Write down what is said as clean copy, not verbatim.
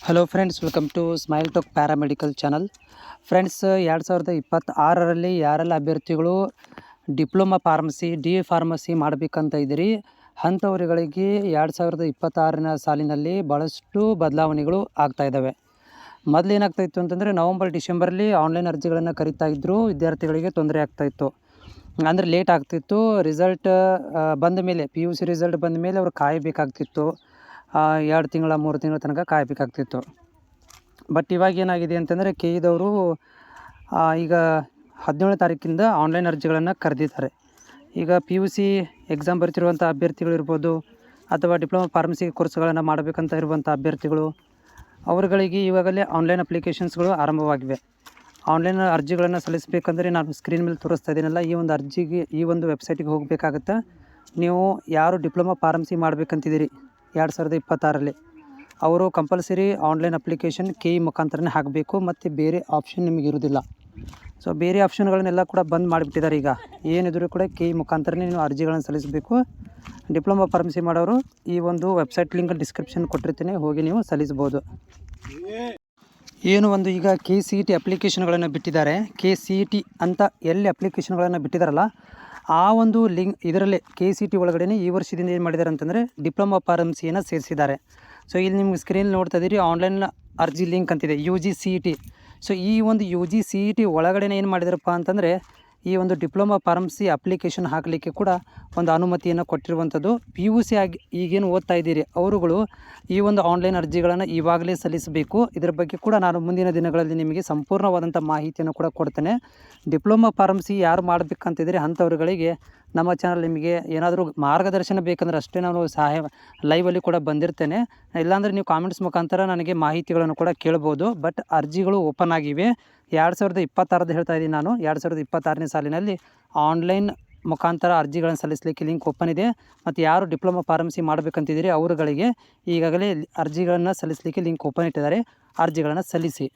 Hello friends, welcome to smile talk paramedical channel. Friends, 2026ರಲ್ಲಿ ಯಾರೆಲ್ಲ ಅಭ್ಯರ್ಥಿಗಳು ಡಿಪ್ಲೊಮಾ ಫಾರ್ಮಸಿ ಫಾರ್ಮಸಿ ಮಾಡಬೇಕಂತ ಇದ್ದೀರಿ ಅಂಥವರುಗಳಿಗೆ 2026ನ ಸಾಲಿನಲ್ಲಿ ಭಾಳಷ್ಟು ಬದಲಾವಣೆಗಳು ಆಗ್ತಾಯಿದ್ದಾವೆ. ಮೊದಲೇನಾಗ್ತಾಯಿತ್ತು ಅಂತಂದರೆ ನವಂಬರ್ ಡಿಸೆಂಬರಲ್ಲಿ ಆನ್ಲೈನ್ ಅರ್ಜಿಗಳನ್ನು ಕರೀತಾ ಇದ್ದರು. ವಿದ್ಯಾರ್ಥಿಗಳಿಗೆ ತೊಂದರೆ ಆಗ್ತಾಯಿತ್ತು, ಅಂದರೆ ಲೇಟ್ ಆಗ್ತಿತ್ತು. ರಿಸಲ್ಟ್ ಬಂದ ಮೇಲೆ PUC ರಿಸಲ್ಟ್ ಬಂದ ಮೇಲೆ ಅವ್ರು ಕಾಯಬೇಕಾಗ್ತಿತ್ತು. 2 ತಿಂಗಳ 3 ತಿಂಗಳ ತನಕ ಕಾಯಬೇಕಾಗ್ತಿತ್ತು. ಬಟ್ ಇವಾಗ ಏನಾಗಿದೆ ಅಂತಂದರೆ KEದವರು ಈಗ 17ನೇ ತಾರೀಕಿಂದ ಆನ್ಲೈನ್ ಅರ್ಜಿಗಳನ್ನು ಕರೆದಿದ್ದಾರೆ. ಈಗ PUC ಎಕ್ಸಾಮ್ ಬರ್ತಿರುವಂಥ ಅಭ್ಯರ್ಥಿಗಳು ಇರ್ಬೋದು, ಅಥವಾ ಡಿಪ್ಲೊಮಾ ಫಾರ್ಮಸಿ ಕೋರ್ಸ್ಗಳನ್ನು ಮಾಡಬೇಕಂತ ಇರುವಂಥ ಅಭ್ಯರ್ಥಿಗಳು, ಅವರುಗಳಿಗೆ ಇವಾಗಲೇ ಆನ್ಲೈನ್ ಅಪ್ಲಿಕೇಶನ್ಸ್ಗಳು ಆರಂಭವಾಗಿವೆ. ಆನ್ಲೈನ್ ಅರ್ಜಿಗಳನ್ನು ಸಲ್ಲಿಸಬೇಕಂದ್ರೆ ನಾನು ಸ್ಕ್ರೀನ್ ಮೇಲೆ ತೋರಿಸ್ತಾ ಇದ್ದೀನಲ್ಲ, ಈ ಒಂದು ವೆಬ್ಸೈಟಿಗೆ ಹೋಗಬೇಕಾಗುತ್ತೆ. ನೀವು ಯಾರು ಡಿಪ್ಲೊಮಾ ಫಾರ್ಮಸಿ ಮಾಡಬೇಕಂತಿದ್ದೀರಿ 2026ರಲ್ಲಿ, ಅವರು ಕಂಪಲ್ಸರಿ ಆನ್ಲೈನ್ ಅಪ್ಲಿಕೇಶನ್ KE ಮುಖಾಂತರನೇ ಹಾಕಬೇಕು. ಮತ್ತು ಬೇರೆ ಆಪ್ಷನ್ ನಿಮಗೆ ಇರೋದಿಲ್ಲ. ಸೊ ಬೇರೆ ಆಪ್ಷನ್ಗಳನ್ನೆಲ್ಲ ಕೂಡ ಬಂದ್ ಮಾಡಿಬಿಟ್ಟಿದ್ದಾರೆ. ಈಗ ಏನಿದ್ರು ಕೂಡ KE ಮುಖಾಂತರನೇ ನೀವು ಅರ್ಜಿಗಳನ್ನು ಸಲ್ಲಿಸಬೇಕು. ಡಿಪ್ಲೊಮಾ ಫಾರ್ಮಸಿ ಮಾಡೋರು ಈ ಒಂದು ವೆಬ್ಸೈಟ್ ಲಿಂಕ್ ಡಿಸ್ಕ್ರಿಪ್ಷನ್ ಕೊಟ್ಟಿರ್ತೀನಿ, ಹೋಗಿ ನೀವು ಸಲ್ಲಿಸ್ಬೋದು. ಈಗ KCET ಅಪ್ಲಿಕೇಶನ್ಗಳನ್ನು ಬಿಟ್ಟಿದ್ದಾರೆ. KCET ಅಂತ ಎಲ್ಲಿ ಅಪ್ಲಿಕೇಶನ್ಗಳನ್ನು ಬಿಟ್ಟಿದ್ದಾರಲ್ಲ, ಆ ಒಂದು ಲಿಂಕ್ ಇದರಲ್ಲೇ KCET ಒಳಗಡೆ ಈ ವರ್ಷದಿಂದ ಏನು ಮಾಡಿದ್ದಾರೆ ಅಂತಂದರೆ ಡಿಪ್ಲೊಮಾ ಫಾರ್ಮಸಿಯನ್ನು ಸೇರಿಸಿದ್ದಾರೆ. ಸೊ ಇಲ್ಲಿ ನಿಮ್ಗೆ ಸ್ಕ್ರೀನ್ ನೋಡ್ತಾ ಇದ್ದೀರಿ, ಆನ್ಲೈನ್ ಅರ್ಜಿ ಲಿಂಕ್ ಅಂತಿದೆ UG CET. ಸೊ ಈ ಒಂದು UG CET ಒಳಗಡೆ ಏನು ಮಾಡಿದಾರಪ್ಪ ಅಂತಂದರೆ, ಈ ಒಂದು ಡಿಪ್ಲೊಮಾ ಫಾರ್ಮಸಿ ಅಪ್ಲಿಕೇಶನ್ ಹಾಕಲಿಕ್ಕೆ ಕೂಡ ಒಂದು ಅನುಮತಿಯನ್ನು ಕೊಟ್ಟಿರುವಂಥದ್ದು. PUC ಆಗಿ ಈಗೇನು ಓದ್ತಾ ಇದ್ದೀರಿ ಅವರುಗಳು ಈ ಒಂದು ಆನ್ಲೈನ್ ಅರ್ಜಿಗಳನ್ನು ಇವಾಗಲೇ ಸಲ್ಲಿಸಬೇಕು. ಇದರ ಬಗ್ಗೆ ಕೂಡ ನಾನು ಮುಂದಿನ ದಿನಗಳಲ್ಲಿ ನಿಮಗೆ ಸಂಪೂರ್ಣವಾದಂಥ ಮಾಹಿತಿಯನ್ನು ಕೂಡ ಕೊಡ್ತೇನೆ. ಡಿಪ್ಲೊಮಾ ಫಾರ್ಮಸಿ ಯಾರು ಮಾಡಬೇಕಂತಿದ್ದೀರಿ ಅಂಥವ್ರುಗಳಿಗೆ ನಮ್ಮ ಚಾನಲ್ ನಿಮಗೆ ಏನಾದರೂ ಮಾರ್ಗದರ್ಶನ ಬೇಕಂದ್ರೆ ಅಷ್ಟೇ ನಾನು ಲೈವಲ್ಲಿ ಕೂಡ ಬಂದಿರ್ತೇನೆ. ಇಲ್ಲಾಂದರೆ ನೀವು ಕಾಮೆಂಟ್ಸ್ ಮುಖಾಂತರ ನನಗೆ ಮಾಹಿತಿಗಳನ್ನು ಕೂಡ ಕೇಳ್ಬೋದು. ಬಟ್ ಅರ್ಜಿಗಳು ಓಪನ್ ಆಗಿವೆ. 2026 ಹೇಳ್ತಾ ಇದ್ದೀನಿ ನಾನು. 2026ನೇ ಸಾಲಿನಲ್ಲಿ ಆನ್ಲೈನ್ ಮುಖಾಂತರ ಅರ್ಜಿಗಳನ್ನು ಸಲ್ಲಿಸಲಿಕ್ಕೆ ಲಿಂಕ್ ಓಪನ್ ಇದೆ. ಮತ್ತು ಯಾರು ಡಿಪ್ಲೊಮಾ ಫಾರ್ಮಸಿ ಮಾಡಬೇಕಂತಿದ್ದೀರಿ ಅವರುಗಳಿಗೆ ಈಗಾಗಲೇ ಅರ್ಜಿಗಳನ್ನು ಸಲ್ಲಿಸಲಿಕ್ಕೆ ಲಿಂಕ್ ಓಪನ್ ಇಟ್ಟಿದ್ದಾರೆ. ಅರ್ಜಿಗಳನ್ನು ಸಲ್ಲಿಸಿ.